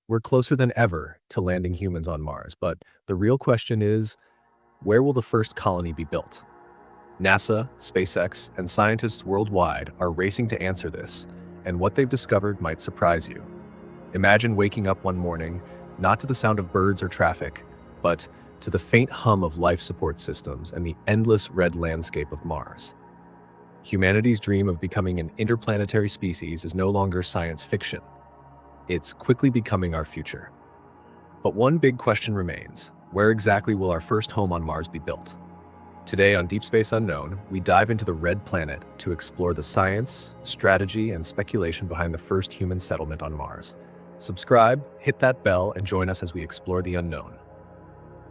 We're closer than ever to landing humans on Mars, but the real question is, where will the first colony be built? NASA, SpaceX, and scientists worldwide are racing to answer this, and what they've discovered might surprise you. Imagine waking up one morning, not to the sound of birds or traffic, but to the faint hum of life support systems and the endless red landscape of Mars. Humanity's dream of becoming an interplanetary species is no longer science fiction. It's quickly becoming our future. But one big question remains: where exactly will our first home on Mars be built? Today on Deep Space Unknown, we dive into the Red Planet to explore the science, strategy, and speculation behind the first human settlement on Mars. Subscribe, hit that bell, and join us as we explore the unknown.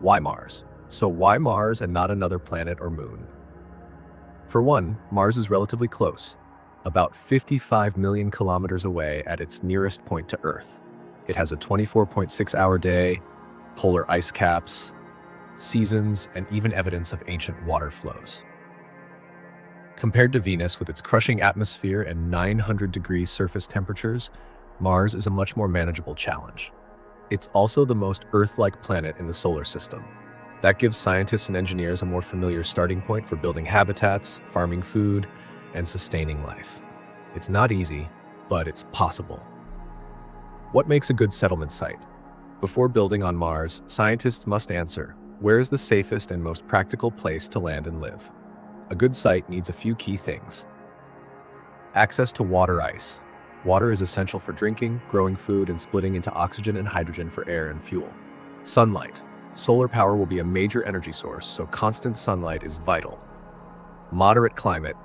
Why Mars? So why Mars and not another planet or moon? For one, Mars is relatively close, about 55 million kilometers away at its nearest point to Earth. It has a 24.6-hour day, polar ice caps, seasons, and even evidence of ancient water flows. Compared to Venus with its crushing atmosphere and 900-degree surface temperatures, Mars is a much more manageable challenge. It's also the most Earth-like planet in the solar system. That gives scientists and engineers a more familiar starting point for building habitats, farming food, and sustaining life. It's not easy, but it's possible. What makes a good settlement site? Before building on Mars, scientists must answer, where is the safest and most practical place to land and live? A good site needs a few key things. Access to water ice. Water is essential for drinking, growing food, and splitting into oxygen and hydrogen for air and fuel. Sunlight. Solar power will be a major energy source, so constant sunlight is vital. Moderate climate.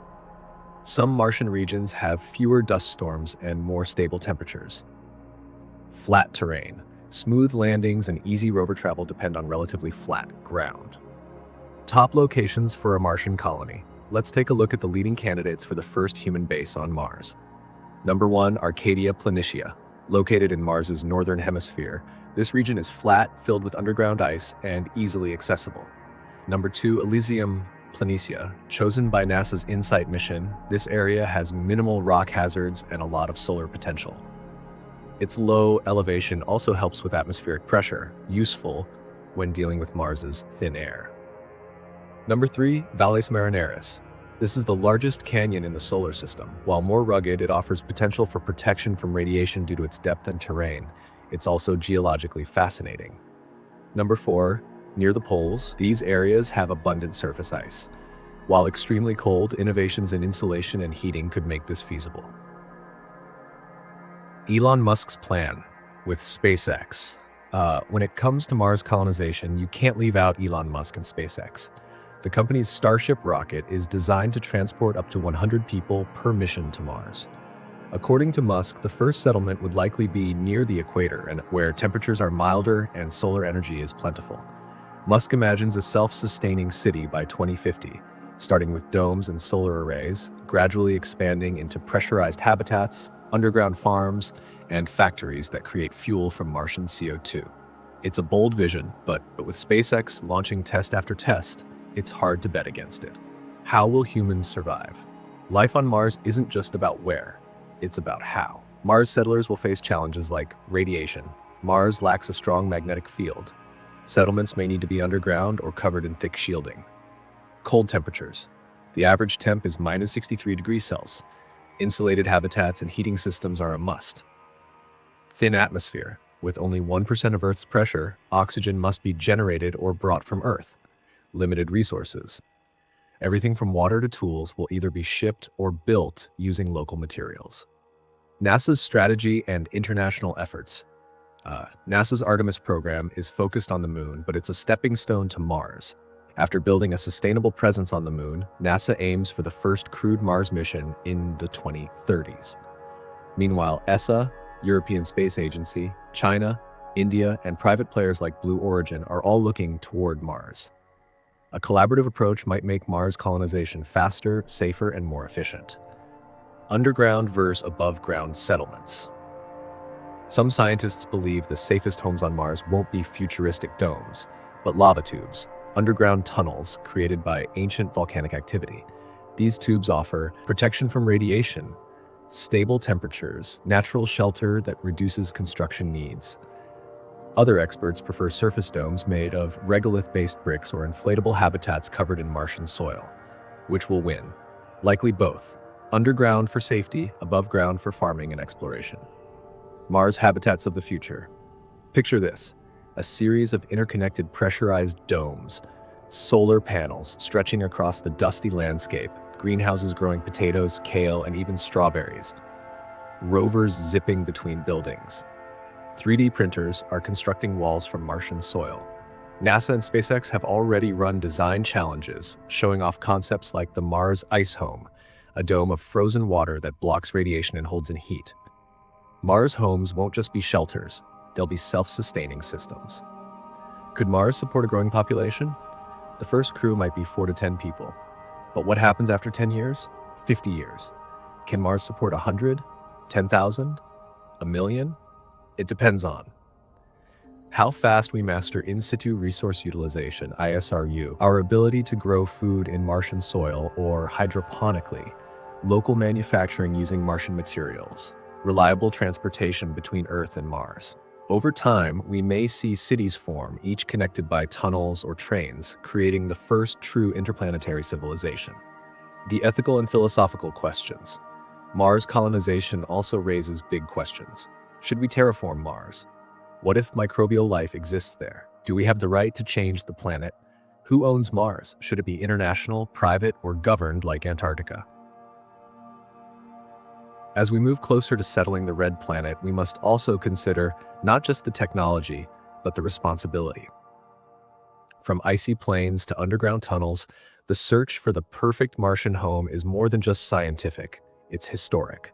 Some Martian regions have fewer dust storms and more stable temperatures. Flat terrain. Smooth landings and easy rover travel depend on relatively flat ground. Top locations for a Martian colony. Let's take a look at the leading candidates for the first human base on Mars. Number 1, Arcadia Planitia. Located in Mars's northern hemisphere, this region is flat, filled with underground ice, and easily accessible. Number 2, Elysium Planitia. Chosen by NASA's InSight mission, this area has minimal rock hazards and a lot of solar potential. Its low elevation also helps with atmospheric pressure, useful when dealing with Mars's thin air. Number 3, Valles Marineris. This is the largest canyon in the solar system. While more rugged, it offers potential for protection from radiation due to its depth and terrain. It's also geologically fascinating. Number 4, near the poles, these areas have abundant surface ice. While extremely cold, innovations in insulation and heating could make this feasible. Elon Musk's plan with SpaceX. When it comes to Mars colonization, you can't leave out Elon Musk and SpaceX. The company's Starship rocket is designed to transport up to 100 people per mission to Mars. According to Musk, the first settlement would likely be near the equator, and where temperatures are milder and solar energy is plentiful. Musk imagines a self-sustaining city by 2050, starting with domes and solar arrays, gradually expanding into pressurized habitats, underground farms, and factories that create fuel from Martian CO2. It's a bold vision, but with SpaceX launching test after test, it's hard to bet against it. How will humans survive? Life on Mars isn't just about where, it's about how. Mars settlers will face challenges like radiation. Mars lacks a strong magnetic field. Settlements may need to be underground or covered in thick shielding. Cold temperatures. The average temp is minus 63 degrees Celsius. Insulated habitats and heating systems are a must. Thin atmosphere. With only 1% of Earth's pressure, oxygen must be generated or brought from Earth. Limited resources. Everything from water to tools will either be shipped or built using local materials. NASA's strategy and international efforts. NASA's Artemis program is focused on the moon, but it's a stepping stone to Mars. After building a sustainable presence on the moon, NASA aims for the first crewed Mars mission in the 2030s. Meanwhile, ESA, European Space Agency, China, India, and private players like Blue Origin are all looking toward Mars. A collaborative approach might make Mars colonization faster, safer, and more efficient. Underground versus above-ground settlements. Some scientists believe the safest homes on Mars won't be futuristic domes, but lava tubes, underground tunnels created by ancient volcanic activity. These tubes offer protection from radiation, stable temperatures, natural shelter that reduces construction needs. Other experts prefer surface domes made of regolith-based bricks or inflatable habitats covered in Martian soil. Which will win? Likely both. Underground for safety, above ground for farming and exploration. Mars habitats of the future. Picture this: a series of interconnected pressurized domes, solar panels stretching across the dusty landscape, greenhouses growing potatoes, kale, and even strawberries, rovers zipping between buildings. 3D printers are constructing walls from Martian soil. NASA and SpaceX have already run design challenges, showing off concepts like the Mars Ice Home, a dome of frozen water that blocks radiation and holds in heat. Mars homes won't just be shelters, they'll be self-sustaining systems. Could Mars support a growing population? The first crew might be 4 to 10 people. But what happens after 10 years? 50 years? Can Mars support 100? 10,000? A million? It depends on how fast we master in situ resource utilization, ISRU, our ability to grow food in Martian soil, or hydroponically, local manufacturing using Martian materials, reliable transportation between Earth and Mars. Over time, we may see cities form, each connected by tunnels or trains, creating the first true interplanetary civilization. The ethical and philosophical questions. Mars colonization also raises big questions. Should we terraform Mars? What if microbial life exists there? Do we have the right to change the planet? Who owns Mars? Should it be international, private, or governed like Antarctica? As we move closer to settling the red planet, we must also consider not just the technology, but the responsibility. From icy plains to underground tunnels, the search for the perfect Martian home is more than just scientific, it's historic.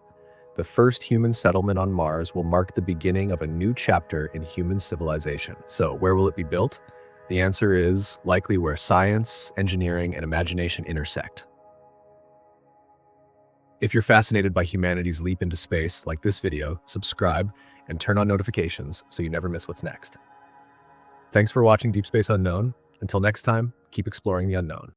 The first human settlement on Mars will mark the beginning of a new chapter in human civilization. So, where will it be built? The answer is likely where science, engineering, and imagination intersect. If you're fascinated by humanity's leap into space, like this video, subscribe and turn on notifications so you never miss what's next. Thanks for watching Deep Space Unknown. Until next time, keep exploring the unknown.